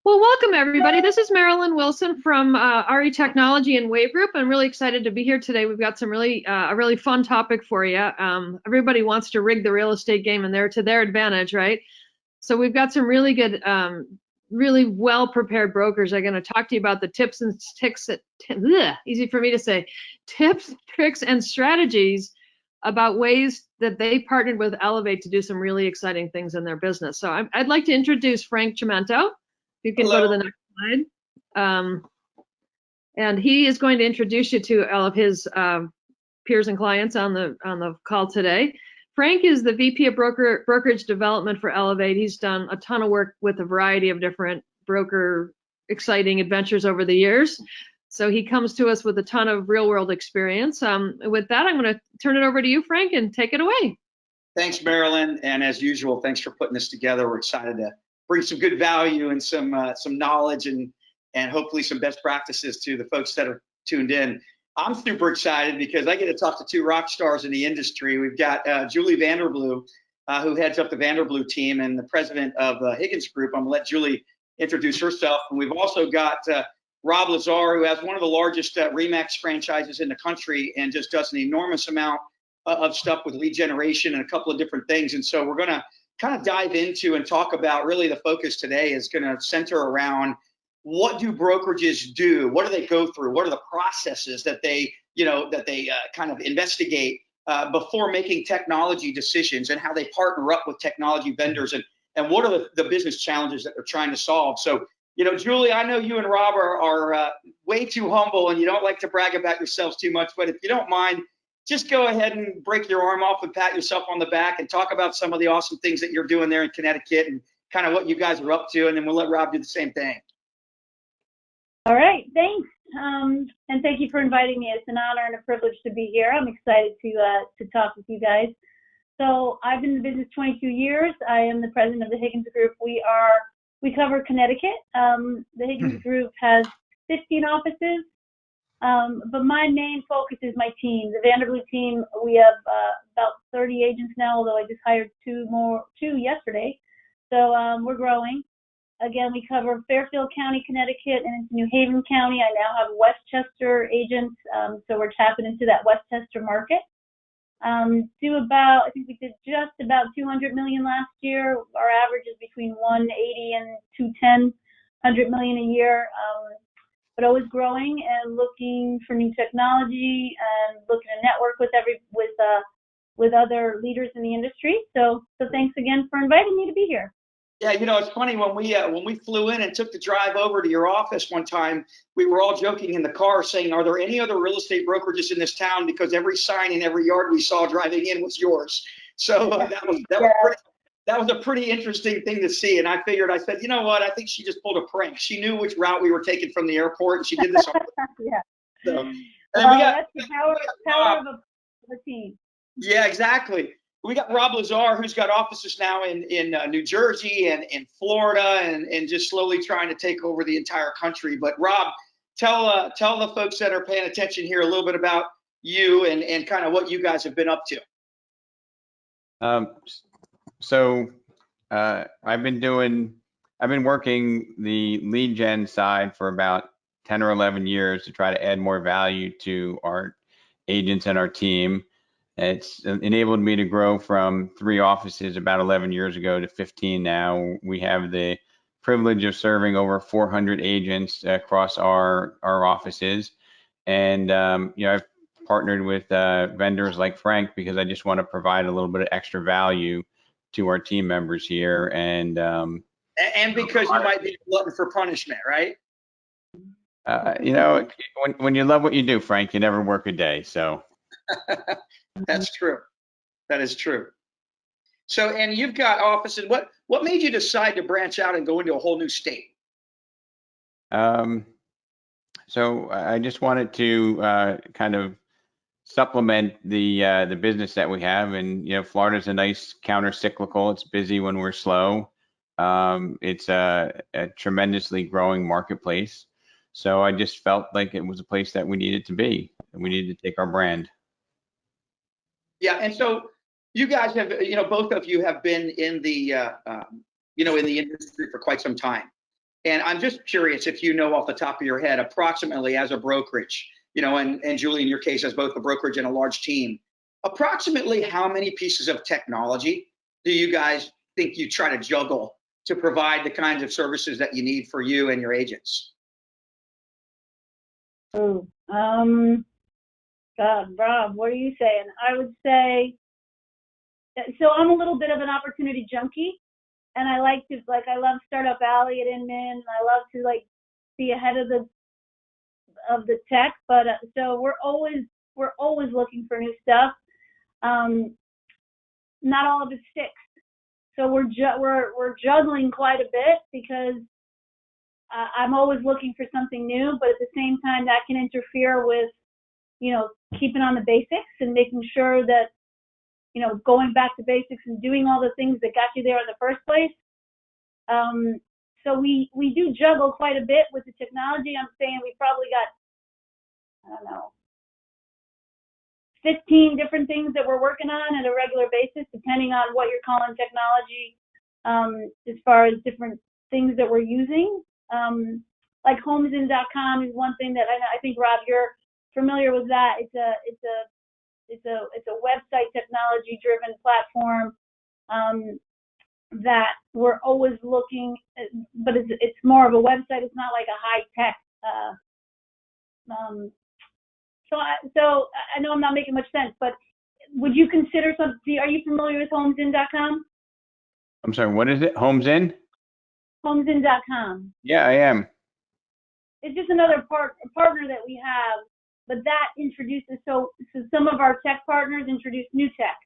Well, welcome everybody. This is Marilyn Wilson from RE Technology and Wave Group. I'm really excited to be here today. We've got some a really fun topic for you. Everybody wants to rig the real estate game and they're to their advantage, right? So we've got some really good, really well-prepared brokers that are going to talk to you about the tips and tricks, easy for me to say, tips, tricks, and strategies about ways that they partnered with Elevate to do some really exciting things in their business. So I'd like to introduce Frank Chimento. You can Hello. go to the next slide. And he is going to introduce you to all of his peers and clients on the call today. Frank is the VP of Brokerage Development for Elevate. He's done a ton of work with a variety of different broker exciting adventures over the years. So he comes to us with a ton of real world experience. With that, I'm going to turn it over to you, Frank, and take it away. Thanks, Marilyn. And as usual, thanks for putting this together. We're excited to bring some good value and some knowledge and hopefully some best practices to the folks that are tuned in. I'm super excited because I get to talk to two rock stars in the industry. We've got Julie Vanderblue, who heads up the Vanderblue team and the president of Higgins Group. I'm gonna let Julie introduce herself. And we've also got Rob Lyszcarz, who has one of the largest RE/MAX franchises in the country and just does an enormous amount of stuff with lead generation and a couple of different things. And so we're gonna kind of dive into and talk about, really the focus today is gonna center around what do brokerages do? What do they go through? What are the processes that they, kind of investigate before making technology decisions, and how they partner up with technology vendors, and what are the business challenges that they're trying to solve? So, Julie, I know you and Rob are way too humble and you don't like to brag about yourselves too much, but if you don't mind, just go ahead and break your arm off and pat yourself on the back and talk about some of the awesome things that you're doing there in Connecticut and kind of what you guys are up to, and then we'll let Rob do the same thing. All right, thanks. And thank you for inviting me. It's an honor and a privilege to be here. I'm excited to talk with you guys. So I've been in the business 22 years. I am the president of the Higgins Group. We cover Connecticut. The Higgins Group has 15 offices, but my main focus is my team, the Vanderblue team. We have about 30 agents now, although I just hired two yesterday. So we're growing. Again, we cover Fairfield County, Connecticut, and into New Haven County. I now have Westchester agents, so we're tapping into that Westchester market. I think we did just about 200 million last year. Our average is between 180 and 210, 100 million a year, but always growing and looking for new technology and looking to network with other leaders in the industry. So thanks again for inviting me to be here. Yeah, it's funny, when we flew in and took the drive over to your office one time, we were all joking in the car saying, are there any other real estate brokerages in this town? Because every sign in every yard we saw driving in was yours. So that was a pretty interesting thing to see. And I said, you know what? I think she just pulled a prank. She knew which route we were taking from the airport, and she did this. Yeah. So, that's the power of a team. Yeah, exactly. We got Rob Lyszcarz, who's got offices now in New Jersey and in Florida, and just slowly trying to take over the entire country. But Rob, tell the folks that are paying attention here a little bit about you and kind of what you guys have been up to. I've been working the lead gen side for about 10 or 11 years to try to add more value to our agents and our team. It's enabled me to grow from 3 offices about 11 years ago to 15 now. We have the privilege of serving over 400 agents across our offices. And, I've partnered with vendors like Frank because I just want to provide a little bit of extra value to our team members here. And because you might be a glutton for punishment, right? When you love what you do, Frank, you never work a day. So. That's true. That is true. So, and you've got offices. What made you decide to branch out and go into a whole new state? So I just wanted to kind of supplement the business that we have, and Florida's a nice counter-cyclical. It's busy when we're slow. It's a tremendously growing marketplace. So I just felt like it was a place that we needed to be, and we needed to take our brand. Yeah, and so you guys have, both of you have been in the, in the industry for quite some time. And I'm just curious if you know off the top of your head, approximately as a brokerage, and Julie, in your case, as both a brokerage and a large team, approximately how many pieces of technology do you guys think you try to juggle to provide the kinds of services that you need for you and your agents? Oh, God, Rob, what are you saying? I would say, so I'm a little bit of an opportunity junkie, and I love Startup Alley at Inman, and I love to be ahead of the tech, but so we're always looking for new stuff. Not all of it sticks, so we're juggling quite a bit because I'm always looking for something new, but at the same time that can interfere with keeping on the basics and making sure that going back to basics and doing all the things that got you there in the first place. So we do juggle quite a bit with the technology. I'm saying we probably got, I don't know, 15 different things that we're working on at a regular basis, depending on what you're calling technology, as far as different things that we're using. Like homesin.com is one thing that I think, Rob, you're familiar with that. It's a website technology driven platform that we're always looking at, but it's more of a website. It's not like a high tech. So I know I'm not making much sense, but would you consider something? Are you familiar with homesin.com? I'm sorry, what is it? HomesIn? Homesin.com. Yeah, I am. It's just another partner that we have, but that introduces, so some of our tech partners introduce new tech.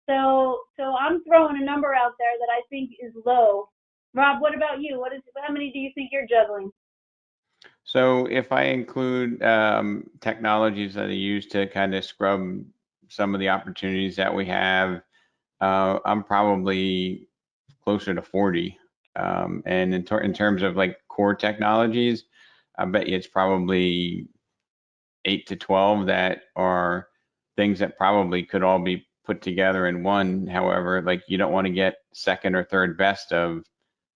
So I'm throwing a number out there that I think is low. Rob, what about you? How many do you think you're juggling? So if I include technologies that I use to kind of scrub some of the opportunities that we have, I'm probably closer to 40. And in terms of like core technologies, I bet you it's probably 8 to 12 that are things that probably could all be put together in one. However, like you don't want to get second or third best of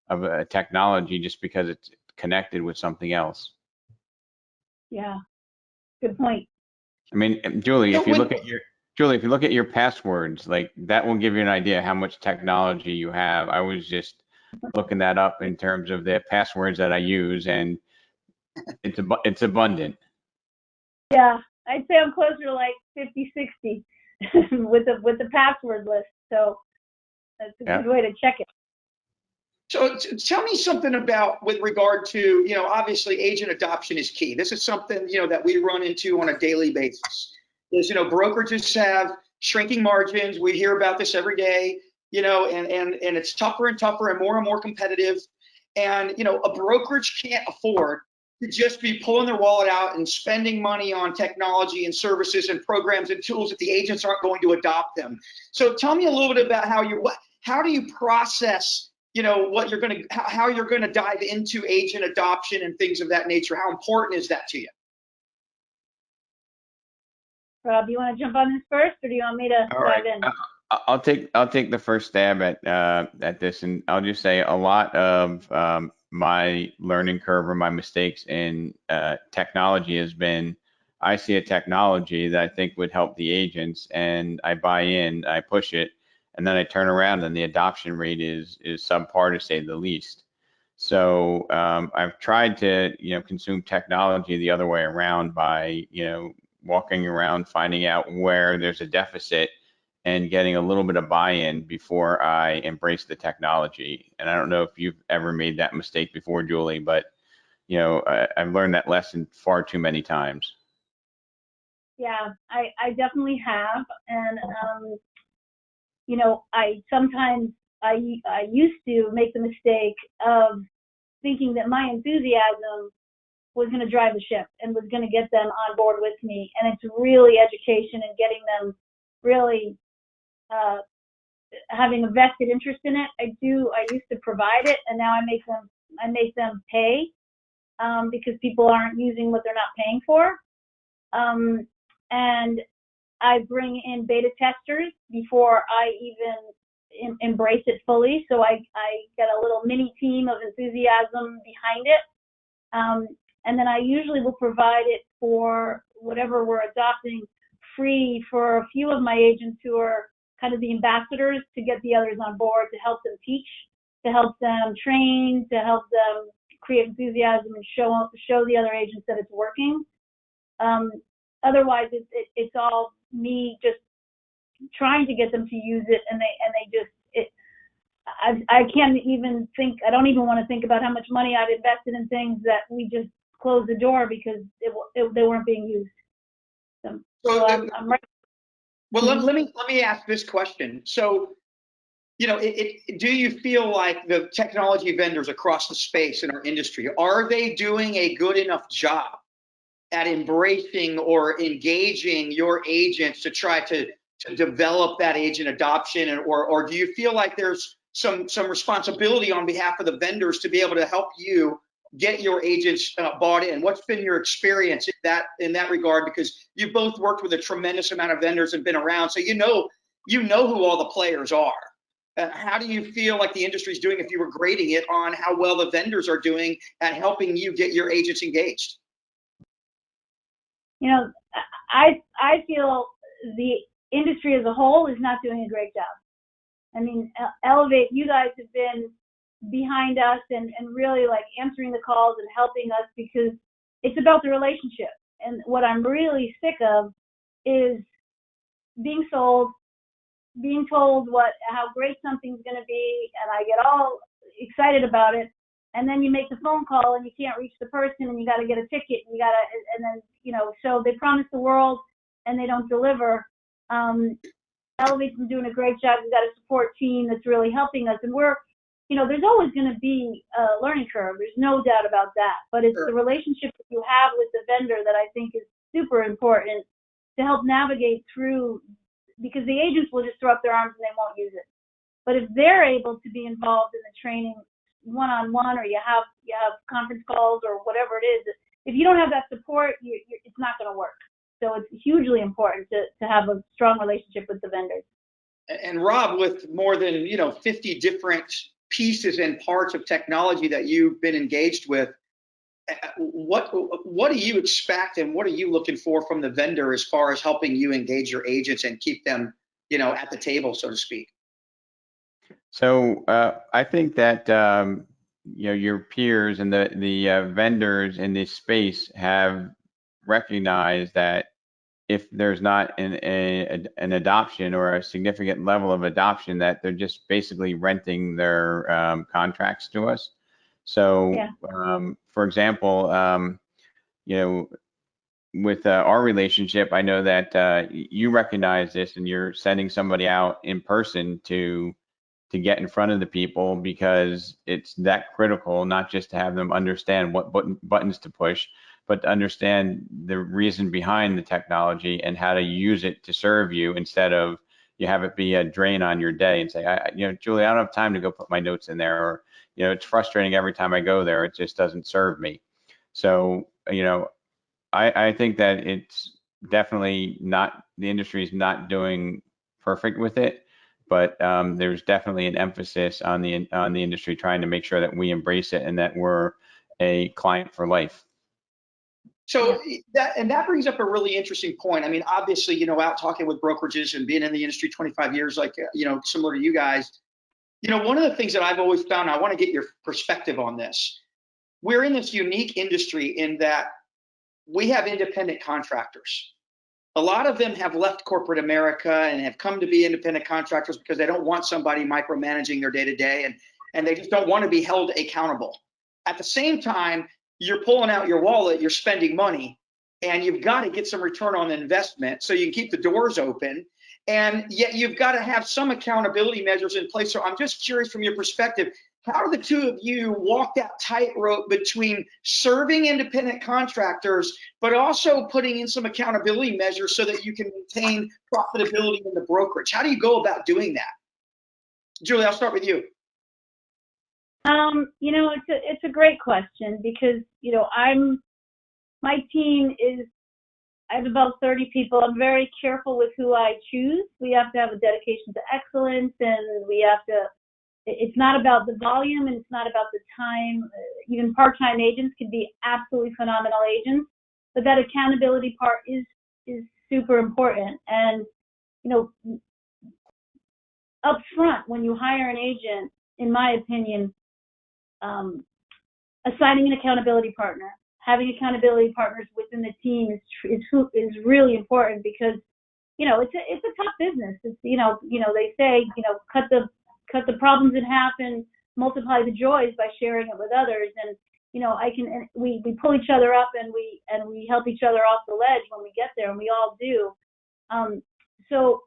a technology just because it's connected with something else. Yeah, good point. I mean, Julie, if you look at your passwords, like that will give you an idea how much technology you have. I was just looking that up in terms of the passwords that I use, and it's abundant. Yeah, I'd say I'm closer to like 50, 60 with the password list. So that's a good way to check it. So tell me something about with regard to, obviously agent adoption is key. This is something, that we run into on a daily basis. Is, brokerages have shrinking margins. We hear about this every day, and it's tougher and tougher and more competitive. And, a brokerage can't afford to just be pulling their wallet out and spending money on technology and services and programs and tools if the agents aren't going to adopt them. So tell me a little bit about how do you process how you're going to dive into agent adoption and things of that nature. How important is that to you? Rob, do you want to jump on this first, or do you want me to dive in? I'll take the first stab at this, and I'll just say a lot of my learning curve or my mistakes in technology has been I see a technology that I think would help the agents, and I buy in, I push it, and then I turn around and the adoption rate is subpar, to say the least. So I've tried to consume technology the other way around by walking around, finding out where there's a deficit and getting a little bit of buy-in before I embrace the technology. And I don't know if you've ever made that mistake before, Julie, but I've learned that lesson far too many times. Yeah, I definitely have, and I used to make the mistake of thinking that my enthusiasm was going to drive the ship and was going to get them on board with me. And it's really education and getting them really having a vested interest in it. I used to provide it, and now I make them pay because people aren't using what they're not paying for. And I bring in beta testers before I even embrace it fully. So I get a little mini team of enthusiasm behind it. And then I usually will provide it for whatever we're adopting free for a few of my agents who are kind of the ambassadors to get the others on board, to help them teach, to help them train, to help them create enthusiasm and show the other agents that it's working. Otherwise, it's all me just trying to get them to use it, and they just I can't even think. I don't even want to think about how much money I've invested in things that we just closed the door because they weren't being used. So I'm right. Well, let me ask this question. So, you know, do you feel like the technology vendors across the space in our industry, are they doing a good enough job at embracing or engaging your agents to try to develop that agent adoption, or do you feel like there's some responsibility on behalf of the vendors to be able to help you get your agents bought in? What's been your experience in that regard? Because you've both worked with a tremendous amount of vendors and been around, so you know who all the players are. How do you feel like the industry is doing, if you were grading it, on how well the vendors are doing at helping you get your agents engaged? You know, I feel the industry as a whole is not doing a great job. I mean, Elevate, you guys have been behind us and really like answering the calls and helping us, because it's about the relationship. And what I'm really sick of is being sold, being told how great something's going to be, and I get all excited about it, and then you make the phone call and you can't reach the person, and you got to get a ticket, and then, you know, so they promise the world and they don't deliver. Elevate's been doing a great job. We've got a support team that's really helping us, and we're, you know, there's always going to be a learning curve. There's no doubt about that. But it's the relationship that you have with the vendor that I think is super important to help navigate through, because the agents will just throw up their arms and they won't use it. But if they're able to be involved in the training one-on-one, or you have conference calls or whatever it is, if you don't have that support, it's not going to work. So it's hugely important to have a strong relationship with the vendors. And Rob, with more than 50 different pieces and parts of technology that you've been engaged with, what do you expect and what are you looking for from the vendor as far as helping you engage your agents and keep them, at the table, so to speak? So I think that your peers and the vendors in this space have recognized that if there's not an adoption or a significant level of adoption, that they're just basically renting their contracts to us. So, for example, with our relationship, I know that you recognize this, and you're sending somebody out in person to get in front of the people, because it's that critical, not just to have them understand what buttons to push, but to understand the reason behind the technology and how to use it to serve you, instead of you have it be a drain on your day and say, Julie, I don't have time to go put my notes in there, or, it's frustrating every time I go there, it just doesn't serve me. So, I think that it's definitely not, the industry is not doing perfect with it, but there's definitely an emphasis on the industry trying to make sure that we embrace it and that we're a client for life. So that brings up a really interesting point. I mean, obviously, out talking with brokerages and being in the industry 25 years, like, similar to you guys, one of the things that I've always found, I want to get your perspective on this. We're in this unique industry in that we have independent contractors. A lot of them have left corporate America and have come to be independent contractors because they don't want somebody micromanaging their day-to-day, and they just don't want to be held accountable. At the same time, you're pulling out your wallet, you're spending money, and you've got to get some return on investment so you can keep the doors open, and yet you've got to have some accountability measures in place. So I'm just curious, from your perspective, how do the two of you walk that tightrope between serving independent contractors, but also putting in some accountability measures so that you can maintain profitability in the brokerage? How do you go about doing that? Julie, I'll start with you. It's a great question, because, my team is, I have about 30 people. I'm very careful with who I choose. We have to have a dedication to excellence, and we have to, it's not about the volume and it's not about the time. Even part-time agents can be absolutely phenomenal agents, but that accountability part is super important. And, you know, up front, when you hire an agent, in my opinion, assigning an accountability partner, having accountability partners within the team is really important, because, you know, it's a tough business. It's, you know, they say, you know, cut the problems in half and multiply the joys by sharing it with others. And, you know, we pull each other up, and we help each other off the ledge when we get there, and we all do. So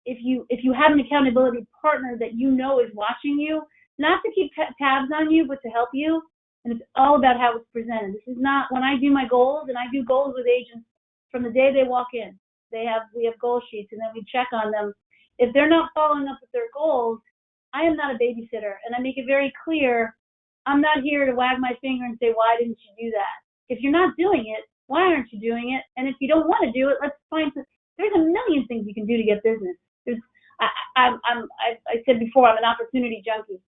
if you have an accountability partner that you know is watching you, not to keep tabs on you, but to help you, and it's all about how it's presented. This is not, when I do my goals, and I do goals with agents from the day they walk in. We have goal sheets, and then we check on them. If they're not following up with their goals, I am not a babysitter, and I make it very clear, I'm not here to wag my finger and say, why didn't you do that? If you're not doing it, why aren't you doing it? And if you don't want to do it, let's find some, there's a million things you can do to get business. I said before, I'm an opportunity junkie,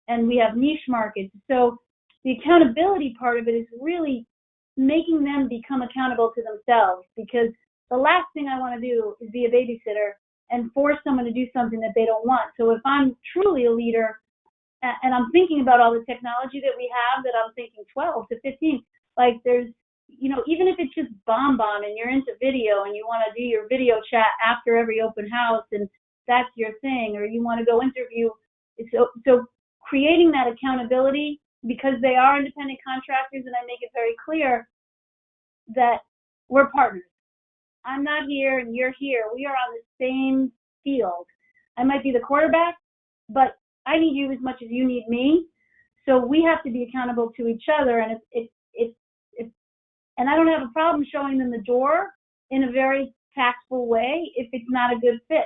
and we have niche markets. So the accountability part of it is really making them become accountable to themselves, because the last thing I want to do is be a babysitter and force someone to do something that they don't want. So if I'm truly a leader, and I'm thinking about all the technology that we have, that I'm thinking 12 to 15, like there's, you know, even if it's just BombBomb and you're into video and you want to do your video chat after every open house and that's your thing, or you want to go interview. So creating that accountability, because they are independent contractors, and I make it very clear that we're partners. I'm not here and you're here. We are on the same field. I might be the quarterback, but I need you as much as you need me. So we have to be accountable to each other. And and I don't have a problem showing them the door in a very tactful way if it's not a good fit.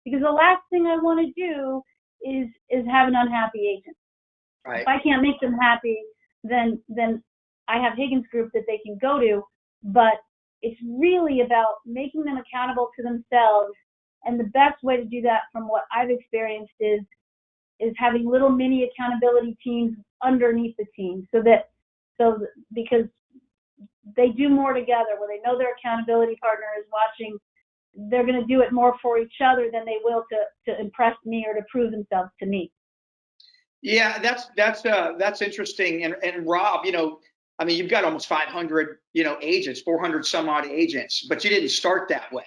Because the last thing I want to do is have an unhappy agent. Right. If I can't make them happy, then I have Higgins Group that they can go to. But it's really about making them accountable to themselves. And the best way to do that, from what I've experienced, is having little mini accountability teams underneath the team, because they do more together, where they know their accountability partner is watching. They're going to do it more for each other than they will to impress me or to prove themselves to me. Yeah, that's interesting. And Rob, you know, I mean, you've got almost 500, you know, agents, 400 some odd agents, but you didn't start that way.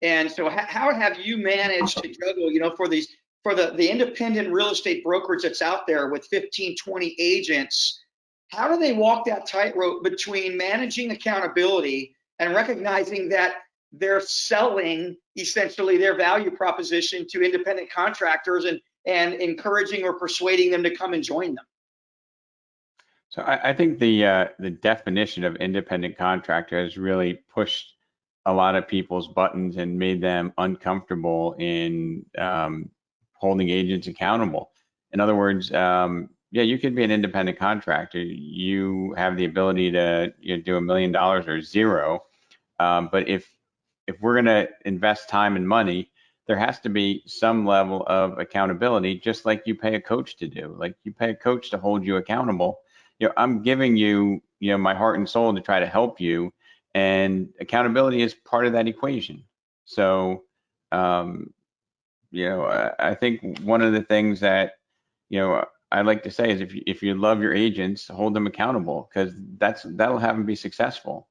And so how have you managed to juggle, you know, for the independent real estate brokerage that's out there with 15, 20 agents? How do they walk that tightrope between managing accountability and recognizing that they're selling essentially their value proposition to independent contractors and encouraging or persuading them to come and join them? So I think the definition of independent contractor has really pushed a lot of people's buttons and made them uncomfortable in holding agents accountable. In other words, yeah, you could be an independent contractor. You have the ability to, you know, do $1 million or zero. But if we're going to invest time and money, there has to be some level of accountability, just like you pay a coach to do. Like you pay a coach to hold you accountable. You know, I'm giving you, you know, my heart and soul to try to help you, and accountability is part of that equation. So, you know, I think one of the things that, you know, I like to say is if you love your agents, hold them accountable, because that'll have them be successful.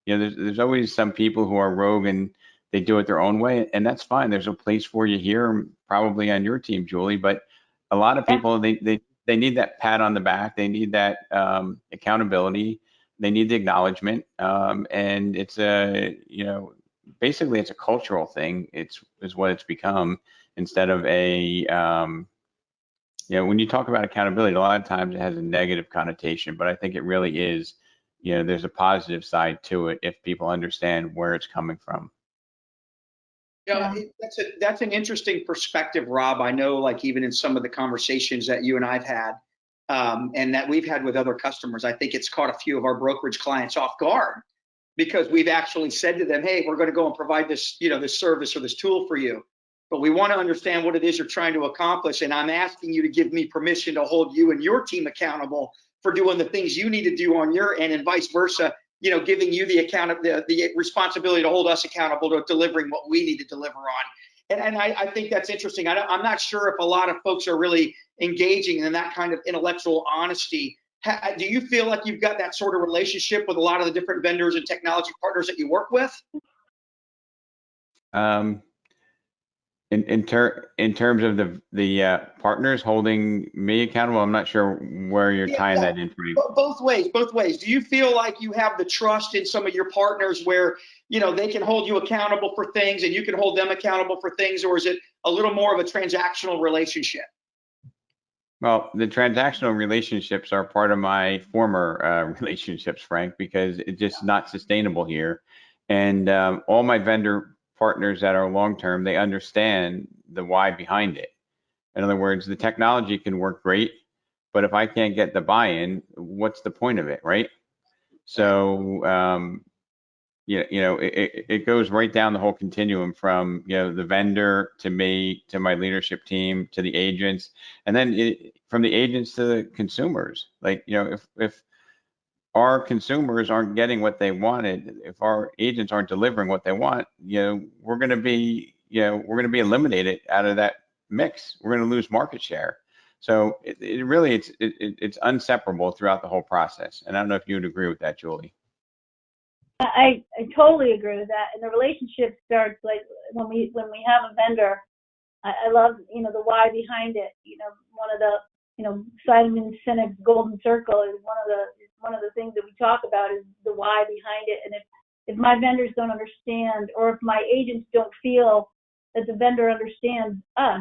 You know, there's always some people who are rogue and they do it their own way, and that's fine. There's a place for you here, probably on your team, Julie. But a lot of people, they need that pat on the back. They need that accountability. They need the acknowledgement, and it's you know, basically it's a cultural thing. Is what it's become, instead of a you know, when you talk about accountability, a lot of times it has a negative connotation, but I think it really is, you know, there's a positive side to it if people understand where it's coming from. Yeah, that's an interesting perspective, Rob. I know, like, even in some of the conversations that you and I've had, and that we've had with other customers, I think it's caught a few of our brokerage clients off guard. because we've actually said to them, hey, we're going to go and provide this, this service or this tool for you. But we want to understand what it is you're trying to accomplish. And I'm asking you to give me permission to hold you and your team accountable for doing the things you need to do on your end, and vice versa, giving you the responsibility to hold us accountable to delivering what we need to deliver on. And I think that's interesting. I'm not sure if a lot of folks are really engaging in that kind of intellectual honesty. Do you feel like you've got that sort of relationship with a lot of the different vendors and technology partners that you work with? In terms of the partners holding me accountable, I'm not sure where you're tying that in for me. Both ways. Do you feel like you have the trust in some of your partners where, they can hold you accountable for things and you can hold them accountable for things, or is it a little more of a transactional relationship? Well, the transactional relationships are part of my former relationships, Frank, because it's just not sustainable here. And all my vendor partners that are long-term, they understand the why behind it. In other words, the technology can work great, but if I can't get the buy-in, what's the point of it, right? So, it goes right down the whole continuum from, the vendor to me, to my leadership team, to the agents, and then from the agents to the consumers. Like, if our consumers aren't getting what they wanted, if our agents aren't delivering what they want, we're going to be eliminated out of that mix. We're going to lose market share. So it's inseparable throughout the whole process. And I don't know if you would agree with that, Julie. I totally agree with that. And the relationship starts like when we have a vendor. I love, the why behind it. One of the, Simon Sinek's golden circle is one of the things that we talk about is the why behind it. And if my vendors don't understand, or if my agents don't feel that the vendor understands us,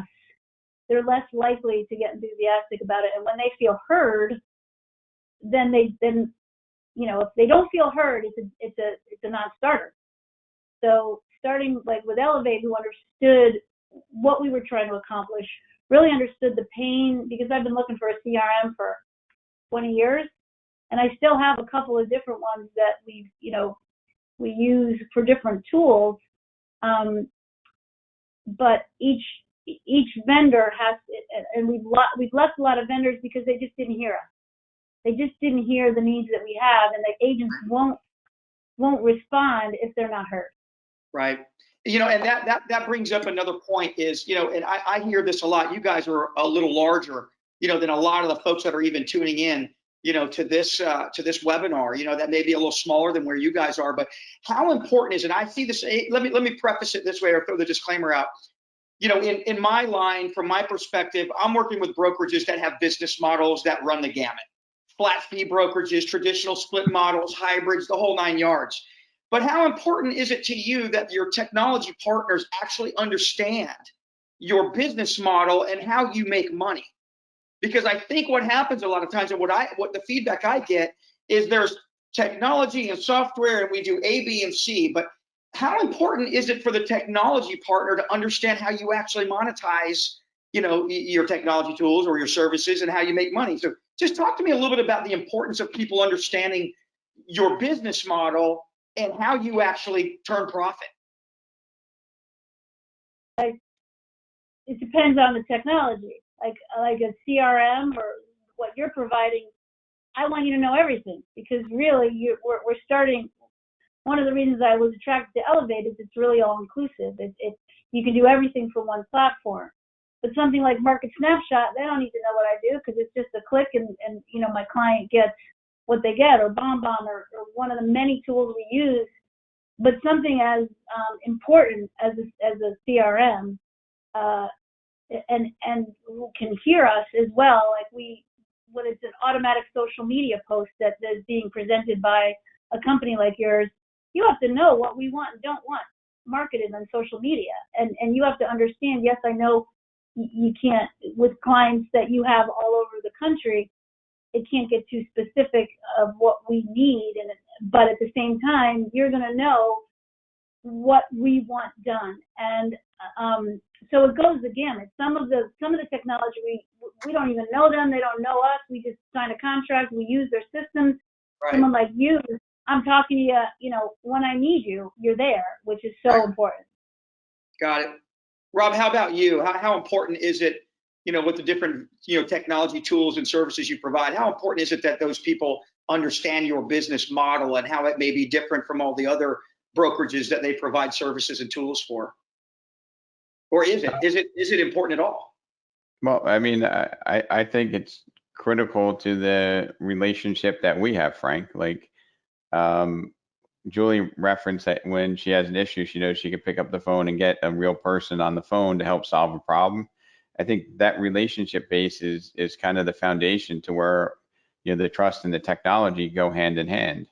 they're less likely to get enthusiastic about it. And when they feel heard, then if they don't feel heard, it's a non-starter. So starting like with Elevate, who understood what we were trying to accomplish, really understood the pain, because I've been looking for a CRM for 20 years, and I still have a couple of different ones that we use for different tools. But each vendor has, and we've left a lot of vendors because they just didn't hear us. They just didn't hear the needs that we have, and the agents won't respond if they're not heard. Right. And that brings up another point is, and I hear this a lot. You guys are a little larger, than a lot of the folks that are even tuning in, to this webinar, that may be a little smaller than where you guys are. But how important is it? I see this. Let me preface it this way, or throw the disclaimer out. In my line, from my perspective, I'm working with brokerages that have business models that run the gamut. Flat fee brokerages, traditional split models, hybrids, the whole 9 yards. But how important is it to you that your technology partners actually understand your business model and how you make money? Because I think what happens a lot of times, and what the feedback I get is there's technology and software, and we do A, B, and C, but how important is it for the technology partner to understand how you actually monetize, your technology tools or your services and how you make money? So just talk to me a little bit about the importance of people understanding your business model and how you actually turn profit. It depends on the technology. Like a CRM or what you're providing, I want you to know everything, because really we're starting. One of the reasons I was attracted to Elevate is it's really all inclusive. You can do everything from one platform. But something like Market Snapshot, they don't need to know what I do, because it's just a click and my client gets what they get, or BombBomb, or one of the many tools we use. But something as important as a CRM, and can hear us as well, like when it's an automatic social media post that is being presented by a company like yours, you have to know what we want and don't want marketed on social media, and you have to understand. Yes, I know you can't, with clients that you have all over the country, it can't get too specific of what we need, but at the same time, you're going to know what we want done. And so it goes the gamut. Some of the technology, we don't even know them, they don't know us, we just sign a contract, we use their systems. Right. Someone like you I'm talking to you, you know, when I need you, you're there, which is so important. Got it. Rob, how about you? How important is it, you know, with the different, you know, technology tools and services you provide, how important is it that those people understand your business model and how it may be different from all the other brokerages that they provide services and tools for? Or is it important at all? Well, I mean, I think it's critical to the relationship that we have, Frank. Like, Julie referenced that when she has an issue, she knows she can pick up the phone and get a real person on the phone to help solve a problem. I think that relationship base is kind of the foundation to where, you know, the trust and the technology go hand in hand.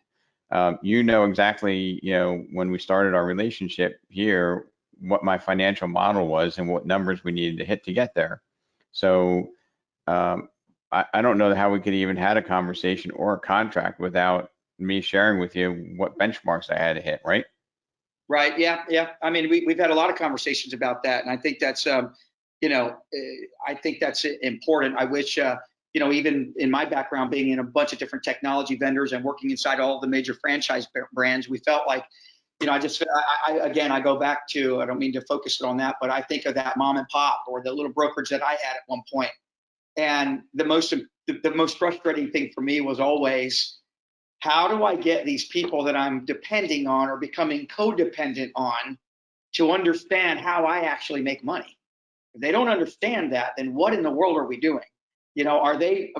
You know exactly, you know, when we started our relationship here, what my financial model was and what numbers we needed to hit to get there. So I don't know how we could even had a conversation or a contract without me sharing with you what benchmarks I had to hit, right? Right. Yeah. Yeah. I mean, we've had a lot of conversations about that, and I think that's, you know, I think that's important. I wish, you know, even in my background, being in a bunch of different technology vendors and working inside all of the major franchise brands, we felt like, you know, again, I go back to, I don't mean to focus on that, but I think of that mom and pop or the little brokerage that I had at one point. And the most frustrating thing for me was always, how do I get these people that I'm depending on or becoming codependent on to understand how I actually make money? If they don't understand that, then what in the world are we doing? You know,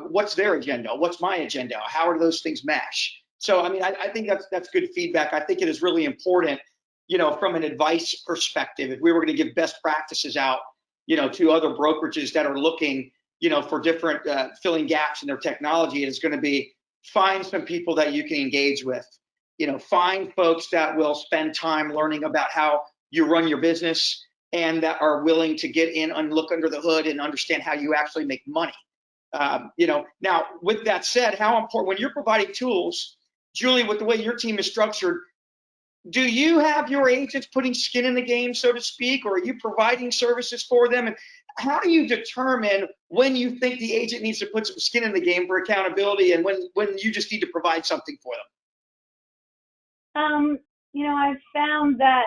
what's their agenda? What's my agenda? How do those things mesh? So, I mean, I think that's good feedback. I think it is really important, you know, from an advice perspective, if we were going to give best practices out, you know, to other brokerages that are looking, you know, for different filling gaps in their technology, it's going to be, find some people that you can engage with. You know, find folks that will spend time learning about how you run your business and that are willing to get in and look under the hood and understand how you actually make money. You know, now with that said, how important, when you're providing tools, Julie, with the way your team is structured, do you have your agents putting skin in the game, so to speak, or are you providing services for them? And how do you determine when you think the agent needs to put some skin in the game for accountability and when you just need to provide something for them? You know, I've found that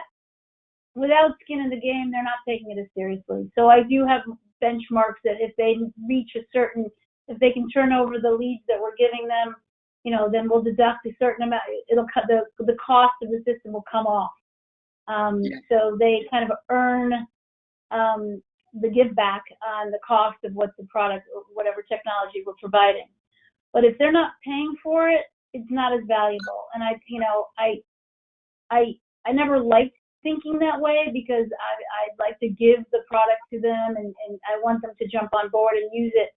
without skin in the game, they're not taking it as seriously. So I do have benchmarks that if they reach a certain, if they can turn over the leads that we're giving them, you know, then we'll deduct a certain amount. It'll cut the cost of the system will come off. So they kind of earn the give back on the cost of what the product or whatever technology we're providing. But if they're not paying for it, it's not as valuable. And I never liked thinking that way because I'd like to give the product to them and I want them to jump on board and use it.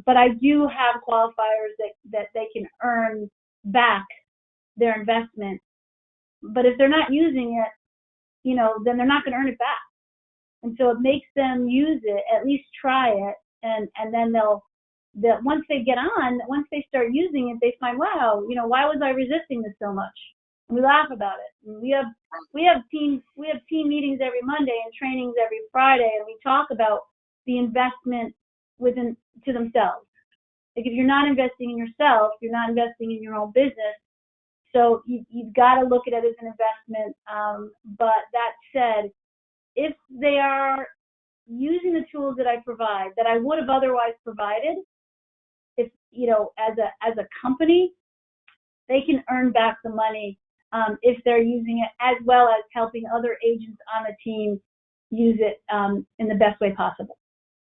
But I do have qualifiers that they can earn back their investment. But if they're not using it, you know, then they're not going to earn it back. And so it makes them use it, at least try it, and then they'll once they get on, once they start using it, they find, wow, you know, why was I resisting this so much? And we laugh about it. And we have team meetings every Monday and trainings every Friday, and we talk about the investment within to themselves. Like if you're not investing in yourself, you're not investing in your own business. So you've got to look at it as an investment. But that said, if they are using the tools that I provide that I would have otherwise provided, if you know, as a company, they can earn back the money if they're using it, as well as helping other agents on the team use it in the best way possible.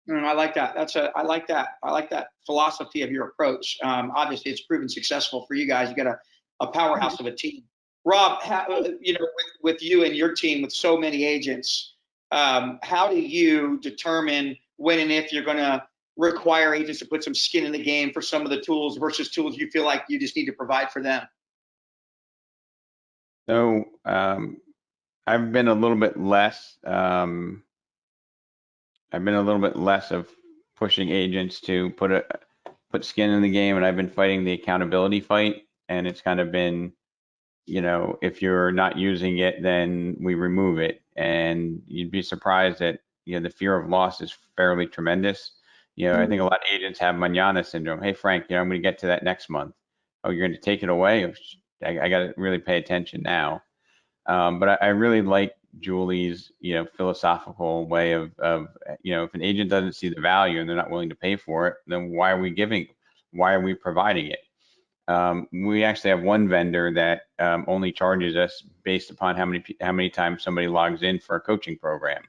I like that. I like that philosophy of your approach. Obviously, it's proven successful for you guys. You got a powerhouse of a team. Rob, you know, with you and your team with so many agents, how do you determine when and if you're going to require agents to put some skin in the game for some of the tools versus tools you feel like you just need to provide for them? So I've been a little bit less. I've been a little bit less of pushing agents to put skin in the game, and I've been fighting the accountability fight. And it's kind of been, you know, if you're not using it, then we remove it. And you'd be surprised that, you know, the fear of loss is fairly tremendous. You know, I think a lot of agents have manana syndrome. Hey, Frank, you know, I'm going to get to that next month. Oh, you're going to take it away? I got to really pay attention now. But I really like Julie's, philosophical way of, if an agent doesn't see the value and they're not willing to pay for it, then why are we providing it? We actually have one vendor that only charges us based upon how many times somebody logs in for a coaching program.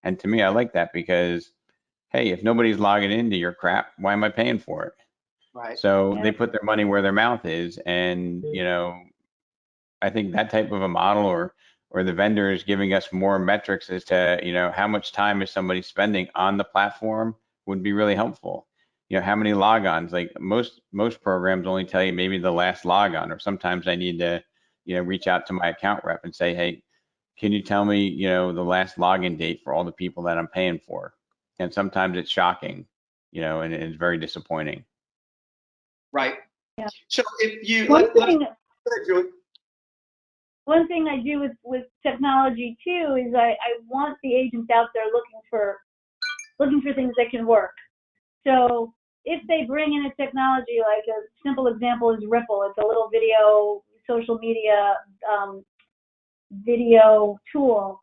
And to me, I like that because, hey, if nobody's logging into your crap, why am I paying for it? Right. So they put their money where their mouth is, and I think that type of a model, or the vendor is giving us more metrics as to how much time is somebody spending on the platform would be really helpful. How many logons? Like most programs only tell you maybe the last logon, or sometimes I need to reach out to my account rep and say, hey, can you tell me the last login date for all the people that I'm paying for? And sometimes it's shocking, and it's very disappointing. Right. Yeah. So if you one thing I do with technology too is I want the agents out there looking for things that can work. So if they bring in a technology, like a simple example is Ripple, it's a little video, social media video tool.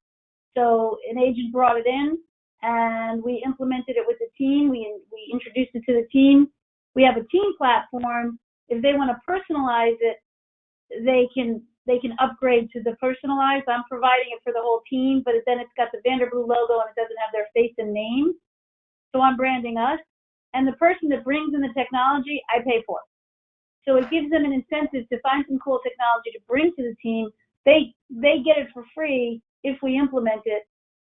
So an agent brought it in and we implemented it with the team. We introduced it to the team. We have a team platform. If they want to personalize it, they can upgrade to the personalized. I'm providing it for the whole team, but then it's got the Vanderblue logo and it doesn't have their face and name. So I'm branding us. And the person that brings in the technology, I pay for. So it gives them an incentive to find some cool technology to bring to the team. They get it for free if we implement it.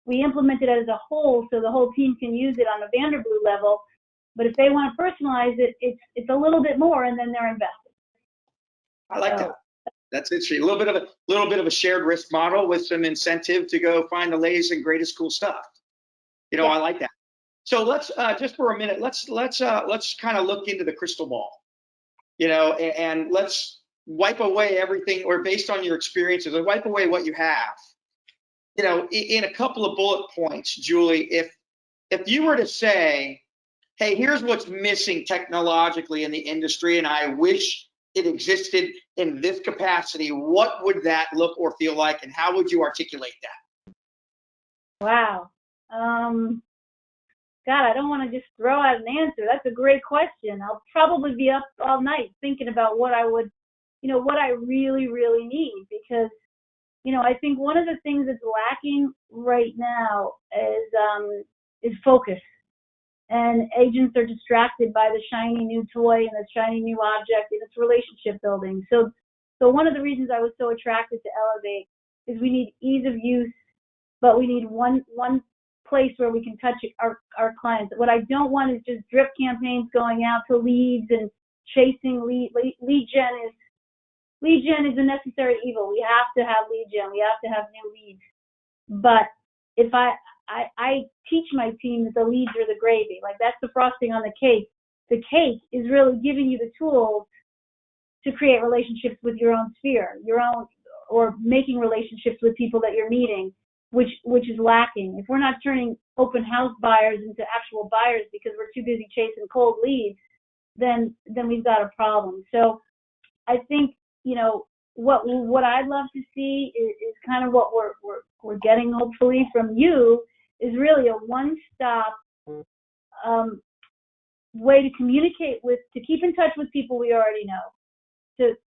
We implement it as a whole so the whole team can use it on a Vanderblue level. But if they want to personalize it, it's a little bit more, and then they're invested. I like that. That's interesting. A little bit of a shared risk model with some incentive to go find the latest and greatest cool stuff. I like that. So let's just for a minute, let's kind of look into the crystal ball, and let's wipe away everything, or based on your experiences, and wipe away what you have. In a couple of bullet points, Julie, if you were to say, hey, here's what's missing technologically in the industry, and I wish it existed in this capacity, what would that look or feel like, and how would you articulate that? Wow. God, I don't want to just throw out an answer. That's a great question. I'll probably be up all night thinking about what I would, what I really, really need, because, I think one of the things that's lacking right now is focus. And agents are distracted by the shiny new toy and the shiny new object, and it's relationship building. So one of the reasons I was so attracted to Elevate is we need ease of use, but we need one place where we can touch our clients. What I don't want is just drip campaigns going out to leads and chasing lead gen. Lead gen is a necessary evil. We have to have lead gen. We have to have new leads. But if I teach my team that the leads are the gravy, like that's the frosting on the cake. The cake is really giving you the tools to create relationships with your own sphere, or making relationships with people that you're meeting, which is lacking. If we're not turning open house buyers into actual buyers because we're too busy chasing cold leads, then we've got a problem. So I think, what I'd love to see is kind of what we're getting hopefully from you, is really a one-stop way to communicate with, to keep in touch with people we already know,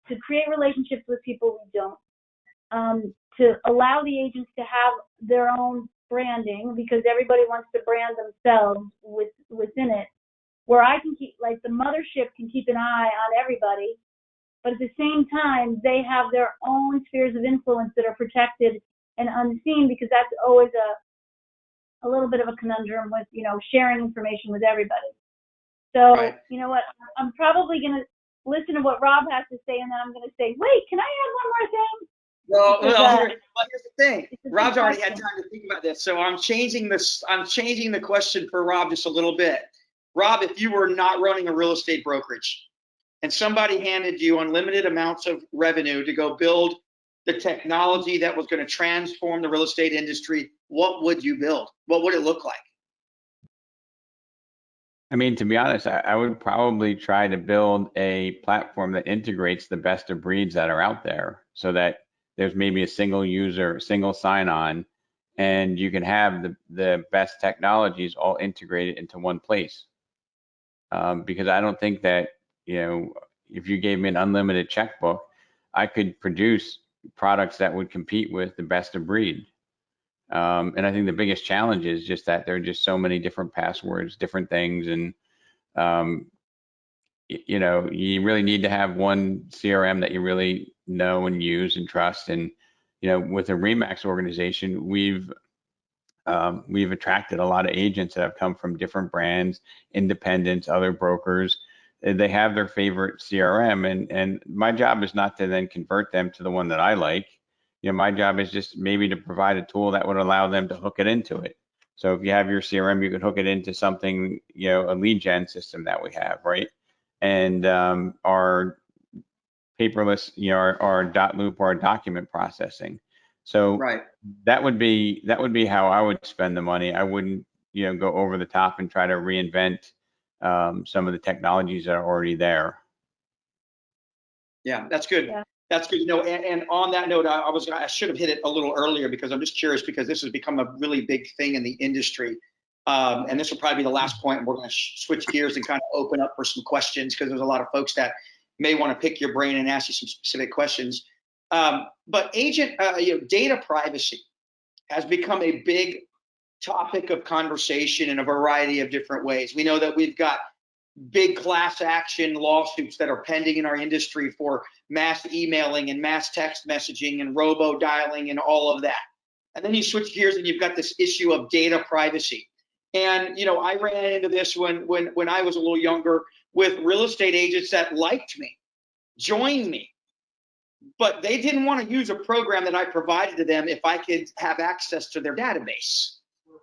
to create relationships with people we don't, to allow the agents to have their own branding, because everybody wants to brand themselves within it, where I can keep, like the mothership can keep an eye on everybody, but at the same time, they have their own spheres of influence that are protected and unseen, because that's always a little bit of a conundrum with, sharing information with everybody. So, right. You know what, I'm probably going to listen to what Rob has to say, and then I'm going to say, wait, can I add one more thing? Here's the thing. Rob's already had time to think about this, so I'm changing the question for Rob just a little bit. Rob, if you were not running a real estate brokerage and somebody handed you unlimited amounts of revenue to go build the technology that was going to transform the real estate industry, what would you build? What would it look like? I mean, to be honest, I would probably try to build a platform that integrates the best of breeds that are out there so that there's maybe a single user, single sign-on, and you can have the best technologies all integrated into one place. Because I don't think that, if you gave me an unlimited checkbook, I could produce products that would compete with the best of breed. And I think the biggest challenge is just that there are just so many different passwords, different things, and you really need to have one CRM that you really know and use and trust. And with the Remax organization, we've attracted a lot of agents that have come from different brands, independents, other brokers. They have their favorite CRM, and my job is not to then convert them to the one that I like. My job is just maybe to provide a tool that would allow them to hook it into it. So if you have your CRM, you can hook it into something, a lead gen system that we have, right? And our paperless, our dot loop or our document processing. So Right. that would be how I would spend the money. I wouldn't, go over the top and try to reinvent some of the technologies that are already there. Yeah, that's good. Yeah. That's good. And on that note, I should have hit it a little earlier because I'm just curious because this has become a really big thing in the industry. And this will probably be the last point. We're going to switch gears and kind of open up for some questions because there's a lot of folks that may want to pick your brain and ask you some specific questions. But agent, data privacy has become a big topic of conversation in a variety of different ways. We know that we've got big class action lawsuits that are pending in our industry for mass emailing and mass text messaging and robo dialing and all of that. And then you switch gears and you've got this issue of data privacy. And I ran into this when I was a little younger with real estate agents that liked me, joined me, but they didn't want to use a program that I provided to them if I could have access to their database.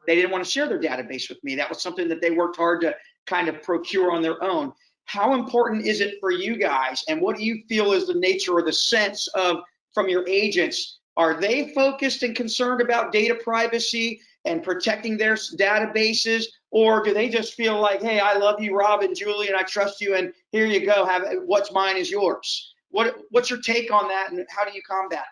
They didn't want to share their database with me. That was something that they worked hard to kind of procure on their own. How important is it for you guys? And what do you feel is the nature or the sense of from your agents? Are they focused and concerned about data privacy and protecting their databases? Or do they just feel like, hey, I love you, Rob and Julie, and I trust you, and here you go, have what's mine is yours? What's your take on that, and how do you combat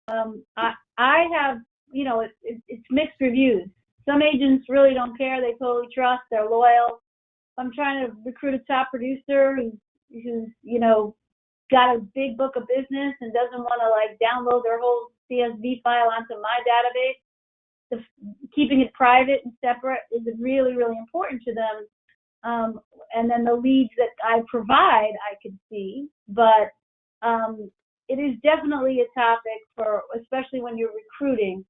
that? I have, it's mixed reviews. Some agents really don't care. They totally trust. They're loyal. I'm trying to recruit a top producer who's got a big book of business and doesn't want to download their whole CSV file onto my database. Keeping it private and separate is really, really important to them. And then the leads that I provide, I could see, but it is definitely a topic for, especially when you're recruiting.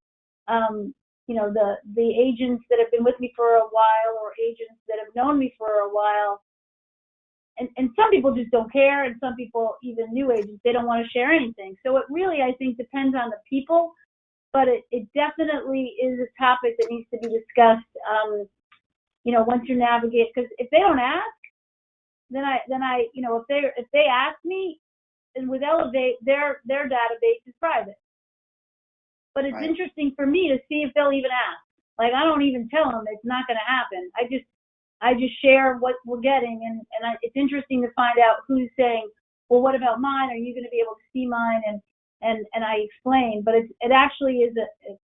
The agents that have been with me for a while or agents that have known me for a while, and some people just don't care, and some people, even new agents, they don't want to share anything. So it really, I think, depends on the people, but it definitely is a topic that needs to be discussed. Once you navigate, because if they don't ask, then I if they ask me, and with Elevate, their database is private. But it's interesting for me to see if they'll even ask. I don't even tell them it's not going to happen. I just share what we're getting, and it's interesting to find out who's saying, well, what about mine? Are you going to be able to see mine? And I explain, but it actually is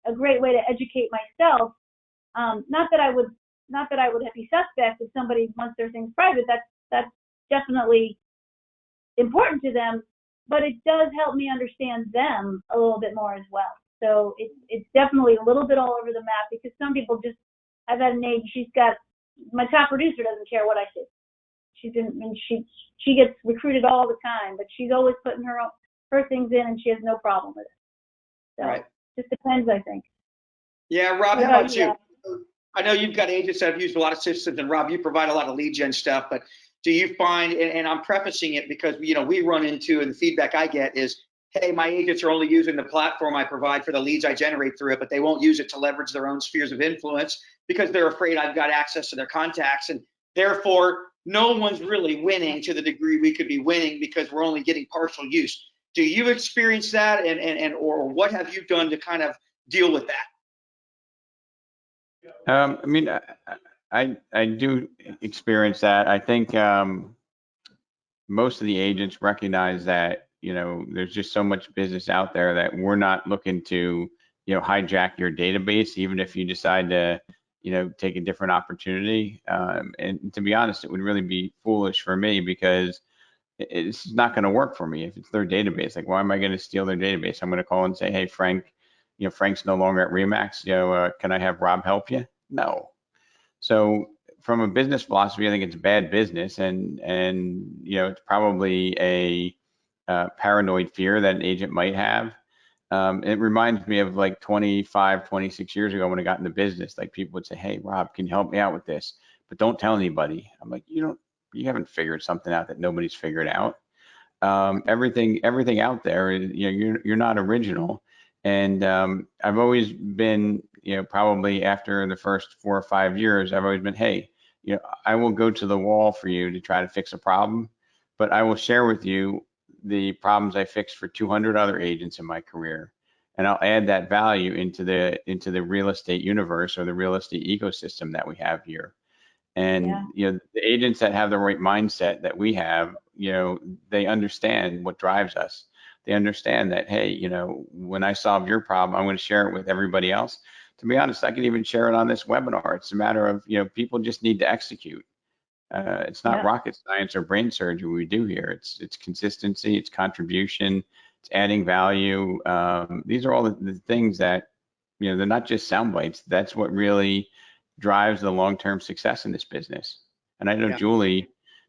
a great way to educate myself. Not that I would be suspect if somebody wants their things private. That's definitely important to them, but it does help me understand them a little bit more as well. So it's definitely a little bit all over the map because some people just, I've had an agent, my top producer doesn't care what I say. She gets recruited all the time, but she's always putting her things in and she has no problem with it. So it just depends, I think. Yeah, Rob, how about you? I know you've got agents that have used a lot of systems, and Rob, you provide a lot of lead gen stuff, but do you find, and I'm prefacing it because, we run into, and the feedback I get is, hey, my agents are only using the platform I provide for the leads I generate through it, but they won't use it to leverage their own spheres of influence because they're afraid I've got access to their contacts. And therefore, no one's really winning to the degree we could be winning because we're only getting partial use. Do you experience that, or what have you done to kind of deal with that? I mean, I do experience that. I think most of the agents recognize that, there's just so much business out there that we're not looking to, hijack your database, even if you decide to, take a different opportunity. And to be honest, it would really be foolish for me because it's not going to work for me if it's their database. Like, why am I going to steal their database? I'm going to call and say, hey, Frank, Frank's no longer at Remax. Can I have Rob help you? No. So from a business philosophy, I think it's bad business, and it's probably a paranoid fear that an agent might have. It reminds me of like 25, 26 years ago when I got into business. Like, people would say, "Hey, Rob, can you help me out with this? But don't tell anybody." I'm like, you haven't figured something out that nobody's figured out. Everything out there is, you're not original. And I've always been, probably after the first 4 or 5 years, I've always been, hey, I will go to the wall for you to try to fix a problem, but I will share with you the problems I fixed for 200 other agents in my career, and I'll add that value into the real estate universe or the real estate ecosystem that we have here. And Yeah. the agents that have the right mindset that we have, they understand what drives us. They understand that, hey, when I solve your problem, I'm going to share it with everybody else. To be honest, I can even share it on this webinar. It's a matter of, people just need to execute. It's not Yeah. rocket science or brain surgery we do here. It's consistency, it's contribution, it's adding value. These are all the things that, they're not just sound bites. That's what really drives the long-term success in this business. And I know Yeah.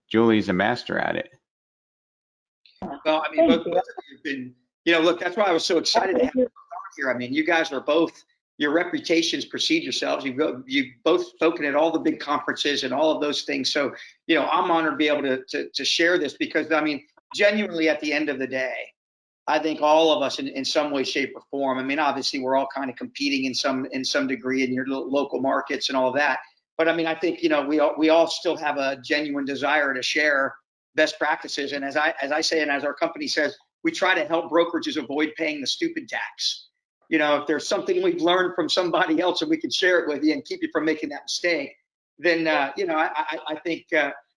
Julie's a master at it. Well, I mean, Thank both of you have been, look, that's why I was so excited to have you on here. I mean, you guys are both, your reputations precede yourselves. You've both spoken at all the big conferences and all of those things. So, I'm honored to be able to share this because, I mean, genuinely at the end of the day, I think all of us in some way, shape, or form. I mean, obviously, we're all kind of competing in some degree in your local markets and all of that. But I mean, I think we all still have a genuine desire to share best practices. And as I say, and as our company says, we try to help brokerages avoid paying the stupid tax. If there's something we've learned from somebody else and we can share it with you and keep you from making that mistake, then I think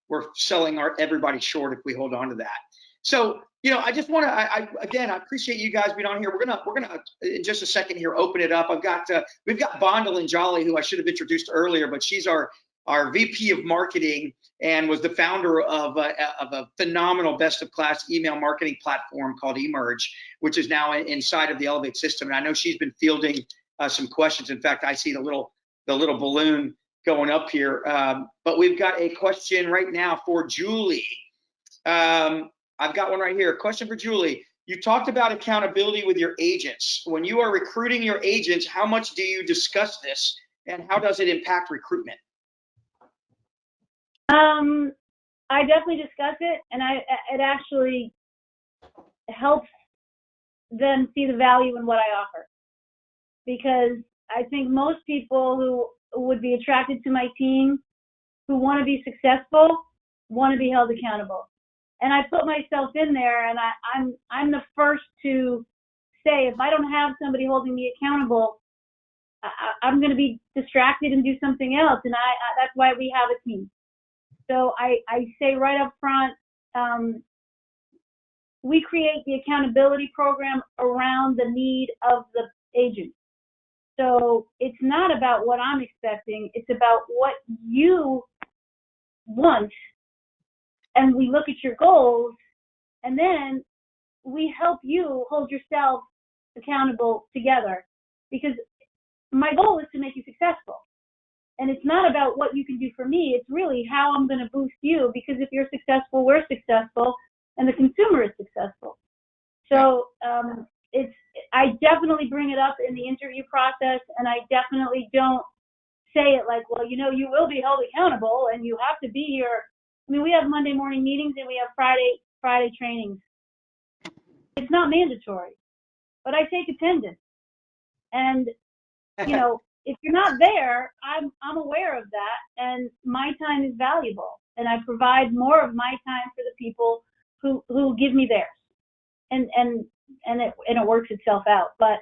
we're selling everybody short if we hold on to that. So, I just want to, again, I appreciate you guys being on here. We're gonna in just a second here open it up. We've got Bondal and Jolly, who I should have introduced earlier, but she's our VP of marketing and was the founder of a phenomenal best of class email marketing platform called Emerge, which is now inside of the Elevate system. And I know she's been fielding some questions. In fact, I see the little balloon going up here. But we've got a question right now for Julie. I've got one right here. A question for Julie. You talked about accountability with your agents. When you are recruiting your agents, how much do you discuss this and how does it impact recruitment? I definitely discuss it, and it actually helps them see the value in what I offer. Because I think most people who would be attracted to my team, who want to be successful, want to be held accountable. And I put myself in there, and I'm the first to say, if I don't have somebody holding me accountable, I'm going to be distracted and do something else. And that's why we have a team. So I say right up front, we create the accountability program around the need of the agent. So it's not about what I'm expecting, it's about what you want. And we look at your goals, and then we help you hold yourself accountable together. Because my goal is to make you successful. And it's not about what you can do for me, it's really how I'm going to boost you, because if you're successful, we're successful, and the consumer is successful. So I definitely bring it up in the interview process, and I definitely don't say it like, well, you will be held accountable and you have to be here. I mean, we have Monday morning meetings and we have Friday trainings. It's not mandatory, but I take attendance. And, if you're not there, I'm aware of that, and my time is valuable, and I provide more of my time for the people who give me theirs, and it works itself out. But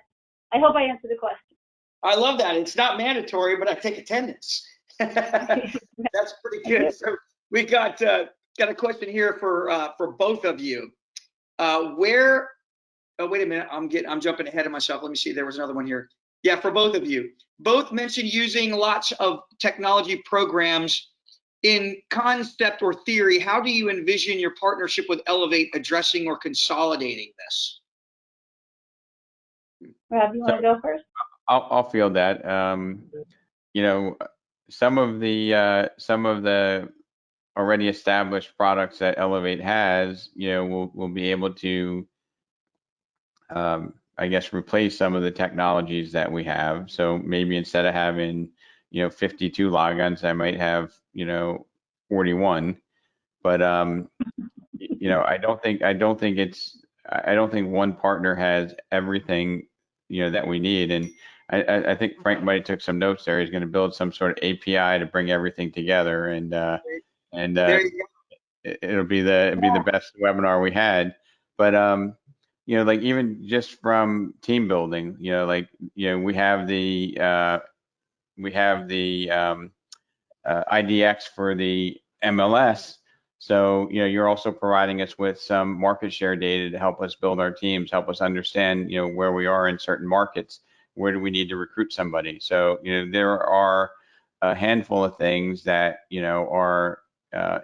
I hope I answered the question. I love that. It's not mandatory, but I take attendance. That's pretty good. So we got a question here for both of you. Where? Oh, wait a minute. I'm jumping ahead of myself. Let me see. There was another one here. Yeah, for both of you. Both mentioned using lots of technology programs. In concept or theory, how do you envision your partnership with Elevate addressing or consolidating this? Rob, you want to go first? I'll field that. You know, some of the already established products that Elevate has, you know, we'll be able to, I guess, replace some of the technologies that we have. So maybe instead of having, you know, 52 logons, I might have, you know, 41. But you know, I don't think one partner has everything, you know, that we need. And I think Frank might have took some notes there. He's going to build some sort of API to bring everything together, and There you go. it'll be the best webinar we had. But you know, like even just from team building, you know, like, you know, we have the IDX for the MLS. So, you know, you're also providing us with some market share data to help us build our teams, help us understand, you know, where we are in certain markets, where do we need to recruit somebody. So, you know, there are a handful of things that, you know, are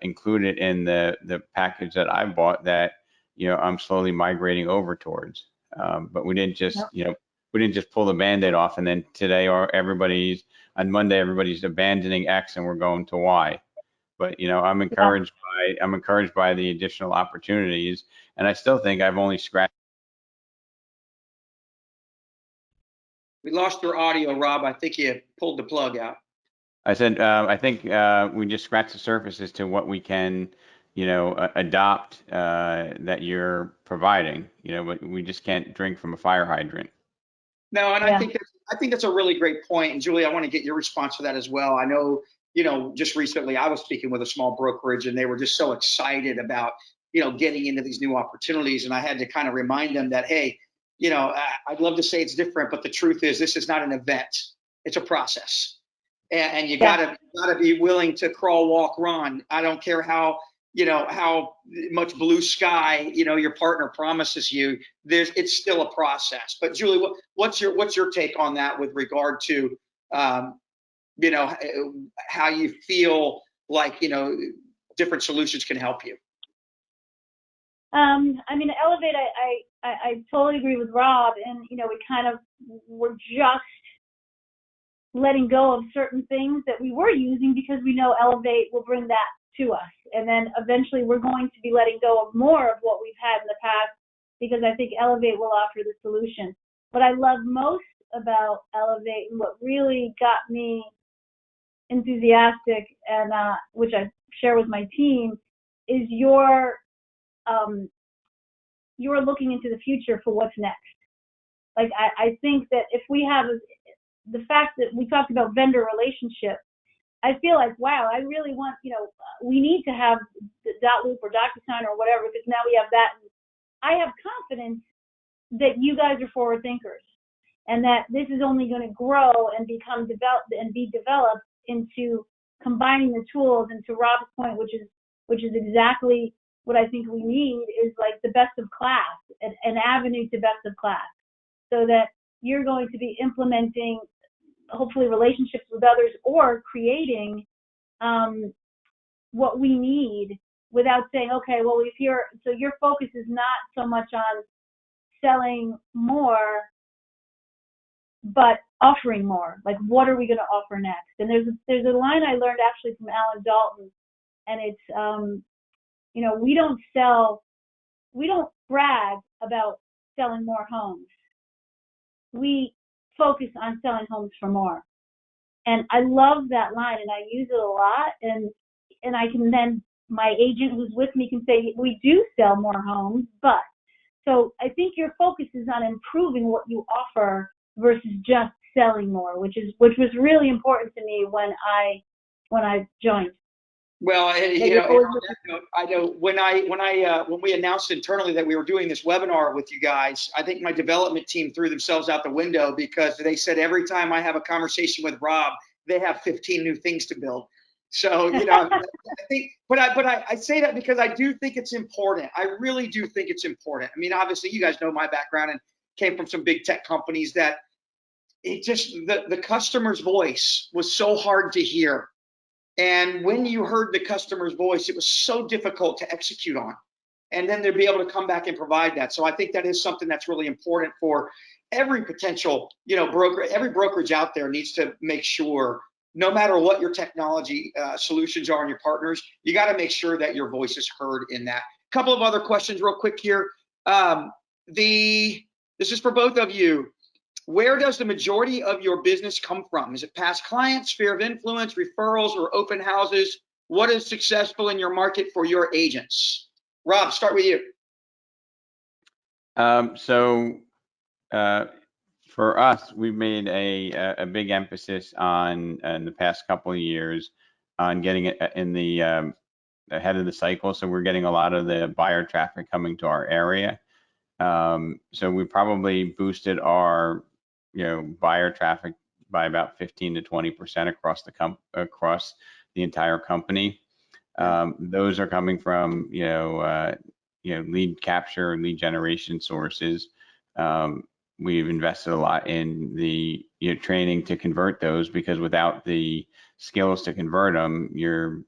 included in the package that I bought that, you know, I'm slowly migrating over towards. But we didn't just, you know, we didn't just pull the Band-Aid off and then today on Monday, everybody's abandoning X and we're going to Y. But, you know, I'm encouraged by the additional opportunities, and I still think I've only scratched. We lost your audio, Rob. I think you pulled the plug out. I said, I think we just scratched the surface as to what we can, you know, adopt that you're providing, you know, but we just can't drink from a fire hydrant. No, and I think that's a really great point. And Julie, I want to get your response to that as well. I know, you know, just recently I was speaking with a small brokerage and they were just so excited about, you know, getting into these new opportunities. And I had to kind of remind them that, hey, you know, I'd love to say it's different, but the truth is this is not an event. It's a process. And you gotta be willing to crawl, walk, run. I don't care how, you know, how much blue sky, you know, your partner promises you, it's still a process. But Julie, what's your take on that with regard to, you know, how you feel like, you know, different solutions can help you? I mean, Elevate, I totally agree with Rob, and, you know, we kind of were just letting go of certain things that we were using because we know Elevate will bring that to us. And then eventually we're going to be letting go of more of what we've had in the past because I think Elevate will offer the solution. What I love most about Elevate and what really got me enthusiastic and which I share with my team is you're looking into the future for what's next. Like I think that if we have the fact that we talked about vendor relationships, I feel like, wow, I really want, you know, we need to have the .loop or DocuSign or whatever, because now we have that. I have confidence that you guys are forward thinkers and that this is only going to grow and become developed and be developed into combining the tools. And to Rob's point, which is exactly what I think we need, is like the best of class, an avenue to best of class, so that you're going to be implementing hopefully relationships with others or creating what we need without saying, okay, well, so your focus is not so much on selling more, but offering more. Like, what are we going to offer next? And there's a line I learned actually from Alan Dalton, and it's, you know, we don't brag about selling more homes. We focus on selling homes for more. And I love that line, and I use it a lot. And I can then, my agent who's with me can say, we do sell more homes, but. So I think your focus is on improving what you offer versus just selling more, which was really important to me when I joined. Well, that you you're know, and always on looking that note, I know when we announced internally that we were doing this webinar with you guys, I think my development team threw themselves out the window because they said every time I have a conversation with Rob, they have 15 new things to build. So, you know, I think, but I say that because I do think it's important. I really do think it's important. I mean, obviously, you guys know my background and came from some big tech companies that it just the customer's voice was so hard to hear. And when you heard the customer's voice, it was so difficult to execute on. And then they'd be able to come back and provide that. So I think that is something that's really important for every potential, you know, broker. Every brokerage out there needs to make sure, no matter what your technology solutions are and your partners, you got to make sure that your voice is heard in that. Couple of other questions real quick here. This is for both of you. Where does the majority of your business come from? Is it past clients, sphere of influence, referrals, or open houses? What is successful in your market for your agents? Rob, start with you. For us, we've made a big emphasis on in the past couple of years on getting it in the ahead of the cycle. So we're getting a lot of the buyer traffic coming to our area. So we probably boosted our buyer traffic by about 15 to 20% across the entire company. Those are coming from lead capture, lead generation sources. We've invested a lot in the training to convert those, because without the skills to convert them, you're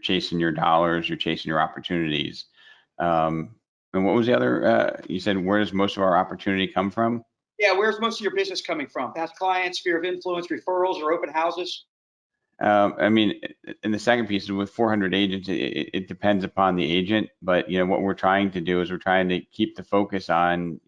chasing your dollars, you're chasing your opportunities. And what was the other? You said, where does most of our opportunity come from? Yeah, where's most of your business coming from? Past clients, sphere of influence, referrals, or open houses? I mean, in the second piece, with 400 agents, it depends upon the agent. But what we're trying to do is we're trying to keep the focus on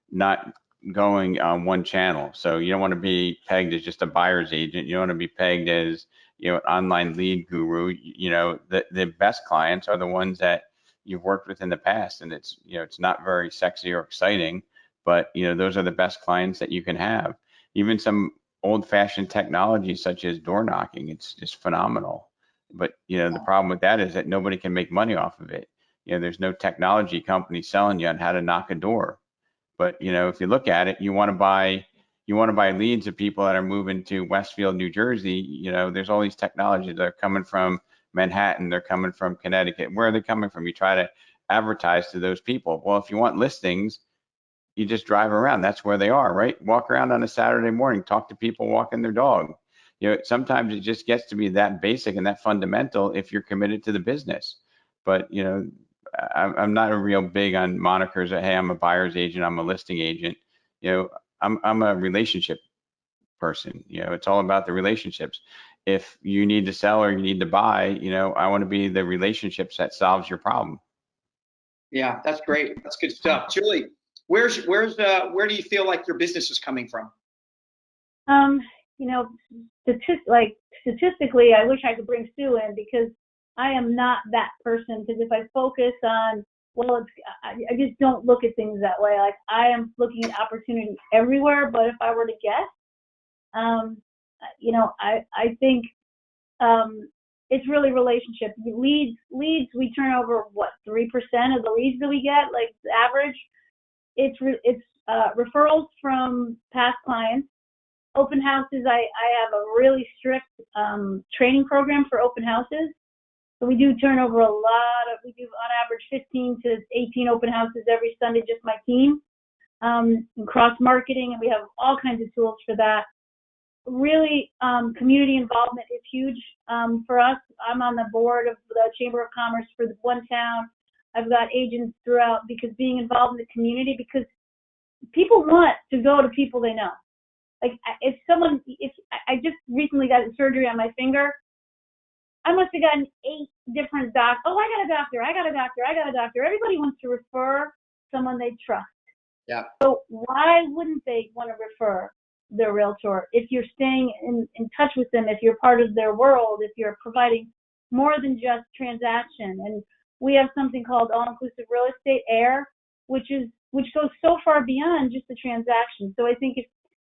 not going on one channel. So you don't want to be pegged as just a buyer's agent. You don't want to be pegged as an online lead guru. The best clients are the ones that you've worked with in the past, and it's not very sexy or exciting, but those are the best clients that you can have. Even some old-fashioned technology such as door knocking, it's just phenomenal. But the problem with that is that nobody can make money off of it. There's no technology company selling you on how to knock a door. But if you look at it, you want to buy leads of people that are moving to Westfield, New Jersey. There's all these technologies that are coming from Manhattan, they're coming from Connecticut. Where are they coming from? You try to advertise to those people. Well, if you want listings, you just drive around. That's where they are, right? Walk around on a Saturday morning, talk to people walking their dog. Sometimes it just gets to be that basic and that fundamental if you're committed to the business. But I'm not a real big on monikers that, hey, I'm a buyer's agent, I'm a listing agent. I'm a relationship person. It's all about the relationships. If you need to sell or you need to buy, I want to be the relationships that solves your problem. Yeah, that's great. That's good stuff. Julie, where do you feel like your business is coming from? Statistically, I wish I could bring Sue in, because I am not that person. Because if I focus on, I just don't look at things that way. Like, I am looking at opportunity everywhere. But if I were to guess, I think it's really relationship. Leads, we turn over 3% of the leads that we get, like the average. It's referrals from past clients. Open houses, I have a really strict training program for open houses. So we do turn over we do on average 15 to 18 open houses every Sunday, just my team. And cross marketing, and we have all kinds of tools for that. Really, community involvement is huge for us. I'm on the board of the Chamber of Commerce for one town. I've got agents throughout, because being involved in the community, because people want to go to people they know. Like, if I just recently got surgery on my finger, I must have gotten 8 different docs. Oh, I got a doctor, I got a doctor, I got a doctor. Everybody wants to refer someone they trust. Yeah. So why wouldn't they want to refer their realtor if you're staying in touch with them, if you're part of their world, if you're providing more than just transaction? And we have something called all-inclusive real estate AIR, which goes so far beyond just the transaction. So I think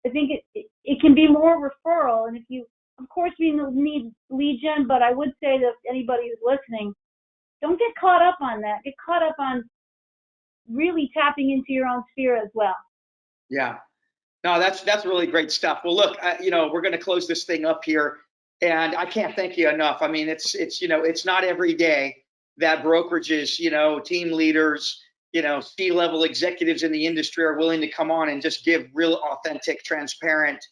it can be more referral. And of course, we need lead gen, but I would say that anybody who's listening, don't get caught up on that. Get caught up on really tapping into your own sphere as well. Yeah. No, that's really great stuff. Well, look, we're going to close this thing up here, and I can't thank you enough. I mean, it's not every day that brokerages, team leaders, C-level executives in the industry are willing to come on and just give real authentic, transparent,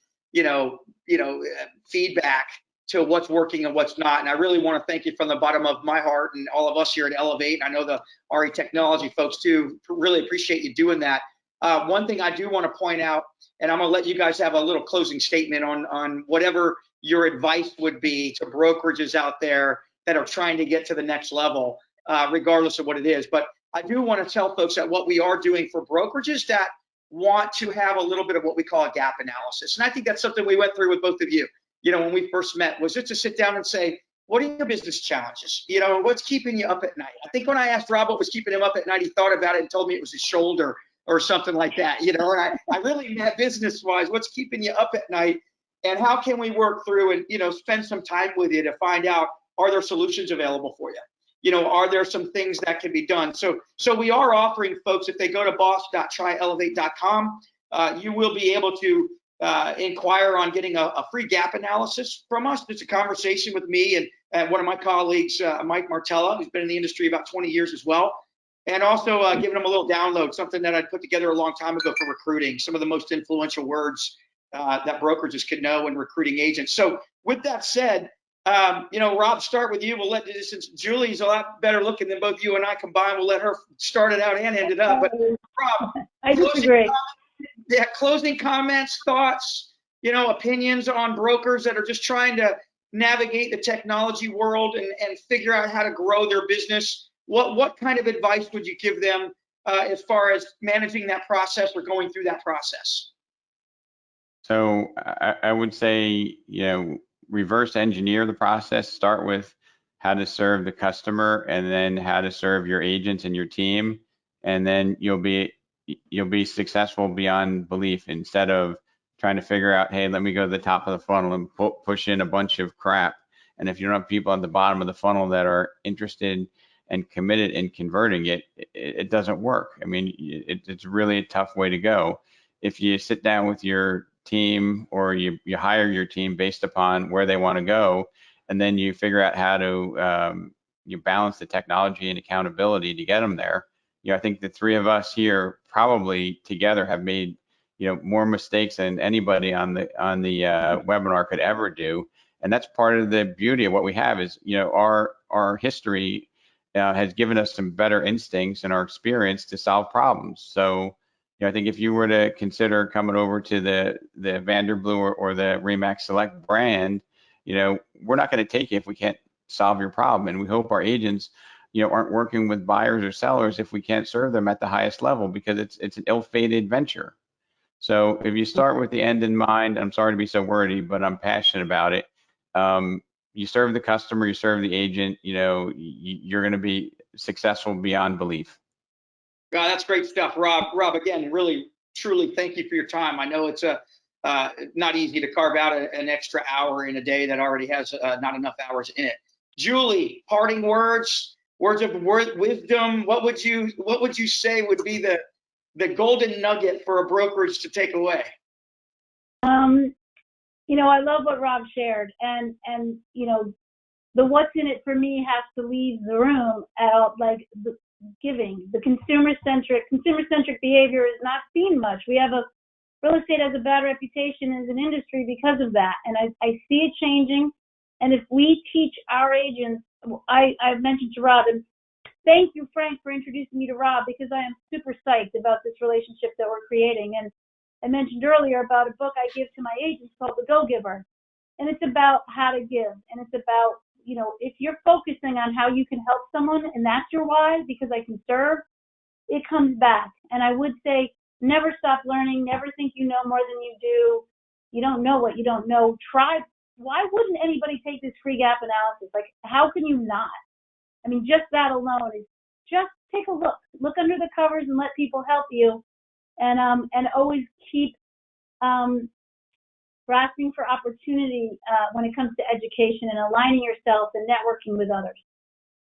feedback to what's working and what's not. And I really want to thank you from the bottom of my heart, and all of us here at Elevate. I know the RE Technology folks too, really appreciate you doing that. One thing I do want to point out, and I'm going to let you guys have a little closing statement on whatever your advice would be to brokerages out there that are trying to get to the next level, regardless of what it is. But I do want to tell folks that what we are doing for brokerages that want to have a little bit of what we call a gap analysis. And I think that's something we went through with both of you, when we first met, was just to sit down and say, what are your business challenges? What's keeping you up at night? I think when I asked Rob what was keeping him up at night, he thought about it and told me it was his shoulder or something like that, and I really meant business-wise, what's keeping you up at night, and how can we work through and, spend some time with you to find out, are there solutions available for you? Are there some things that can be done? So we are offering folks, if they go to boss.tryelevate.com, you will be able to inquire on getting a free gap analysis from us. It's a conversation with me and one of my colleagues, Mike Martella, who's been in the industry about 20 years as well. And also giving them a little download, something that I put together a long time ago for recruiting, some of the most influential words that brokerages could know when recruiting agents. So with that said, Rob, start with you. We'll since Julie's a lot better looking than both you and I combined, we'll let her start it out and end it up. But Rob, I disagree. Closing comments, thoughts, opinions on brokers that are just trying to navigate the technology world and figure out how to grow their business. What kind of advice would you give them as far as managing that process or going through that process? So I would say, reverse engineer the process. Start with how to serve the customer, and then how to serve your agents and your team, and then you'll be successful beyond belief, instead of trying to figure out, hey, let me go to the top of the funnel and push in a bunch of crap. And if you don't have people at the bottom of the funnel that are interested and committed in converting it doesn't work. I mean, it's really a tough way to go. If you sit down with your team, or you hire your team based upon where they want to go, and then you figure out how to you balance the technology and accountability to get them there. I think the three of us here probably together have made more mistakes than anybody on the webinar could ever do. And that's part of the beauty of what we have is our history has given us some better instincts and our experience to solve problems. So, I think if you were to consider coming over to the Vanderblue or the Remax Select brand, we're not going to take you if we can't solve your problem. And we hope our agents, aren't working with buyers or sellers if we can't serve them at the highest level, because it's an ill-fated venture. So if you start with the end in mind, I'm sorry to be so wordy, but I'm passionate about it. You serve the customer, you serve the agent, you're going to be successful beyond belief. God, that's great stuff, Rob. Rob, again, really, truly thank you for your time. I know it's not easy to carve out an extra hour in a day that already has not enough hours in it. Julie, parting words of wisdom. What would you say would be the golden nugget for a brokerage to take away? I love what Rob shared, and the what's in it for me has to leave the room at like the giving. The consumer-centric behavior is not seen much. Real estate has a bad reputation as an industry because of that, and I see it changing. And if we teach our agents, I've mentioned to Rob, and thank you, Frank, for introducing me to Rob, because I am super psyched about this relationship that we're creating. And I mentioned earlier about a book I give to my agents called The Go-Giver. And it's about how to give. And it's about, if you're focusing on how you can help someone and that's your why, because I can serve, it comes back. And I would say, never stop learning. Never think you know more than you do. You don't know what you don't know. Try. Why wouldn't anybody take this free gap analysis? Like, how can you not? I mean, just that alone is just take a look. Look under the covers and let people help you. And always keep grasping for opportunity when it comes to education and aligning yourself and networking with others.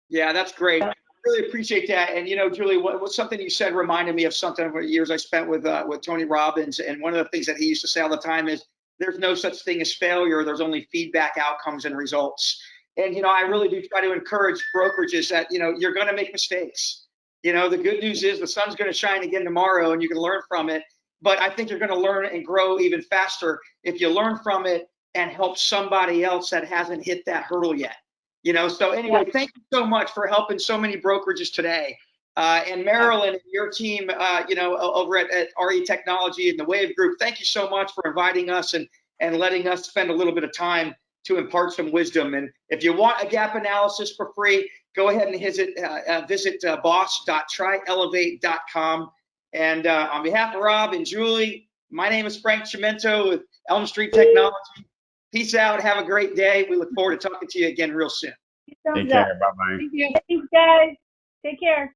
Yeah, that's great. I really appreciate that. And you know, Julie, what something you said reminded me of something over the years I spent with Tony Robbins. And one of the things that he used to say all the time is, there's no such thing as failure. There's only feedback, outcomes, and results. And, you know, I really do try to encourage brokerages that, you know, you're going to make mistakes. You know, the good news is the sun's going to shine again tomorrow and you can learn from it. But I think you're going to learn and grow even faster if you learn from it and help somebody else that hasn't hit that hurdle yet. You know, so anyway, thank you so much for helping so many brokerages today. And Marilyn and your team, you know, over at RE Technology and the Wave Group, thank you so much for inviting us and letting us spend a little bit of time to impart some wisdom. And if you want a gap analysis for free, go ahead and visit boss.tryelevate.com. And on behalf of Rob and Julie, my name is Frank Chimento with Elm Street Technology. Peace out. Have a great day. We look forward to talking to you again real soon. Take care. Bye-bye. Thank you. Thanks, guys. Take care.